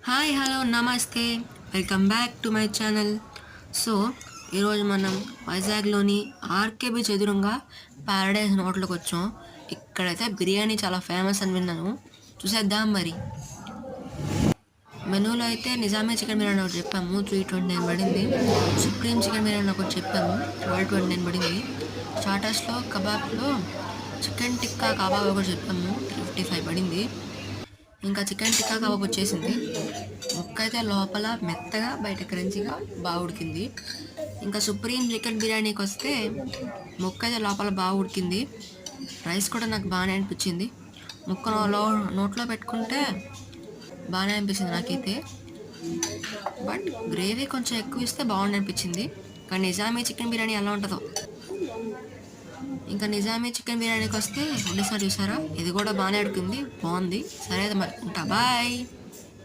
Hi hello నమస్తే welcome back to my channel. So ఈరోజు మనం వైజాగ్లోని ఆర్కే బీచ్ ఎదురుగా ప్యారడైజ్ హోటల్కి వచ్చాం. ఇక్కడైతే బిర్యానీ చాలా ఫేమస్ అని విన్నాను, చూసేద్దాం. మరి మెనూలో అయితే నిజామే చికెన్ బిర్యానీ ఒకటి చెప్పాము, 329 పడింది. సుప్రీం చికెన్ బిర్యానీ ఒకటి చెప్పాము, 1229 పడింది. స్టార్టర్స్లో కబాబ్లో చికెన్ టిక్కా కబాబ్ ఒకటి చెప్పాము, 355 పడింది. ఇంకా చికెన్ టిక్కా కబాబ్ వచ్చేసింది. ముక్క అయితే లోపల మెత్తగా బయట క్రంచిగా బాగా ఉడికింది. ఇంకా సుప్రీం చికెన్ బిర్యానీకి వస్తే ముక్క అయితే లోపల బాగా ఉడికింది. రైస్ కూడా నాకు బాగానే అనిపించింది. ముక్క నోట్లో పెట్టుకుంటే బాగానే అనిపించింది నాకైతే. బట్ గ్రేవీ కొంచెం ఎక్కువ ఇస్తే బాగుండి అనిపించింది. కానీ నిజామీ చికెన్ బిర్యానీ ఎలా ఉంటుందో. ఇంకా నిజామీ చికెన్ బిర్యానీకి వస్తే వండిసారి చూసారా, ఇది కూడా బాగానే ఉడికింది, బాగుంది. సరే అయితే మరి ఉంటా, బాయ్.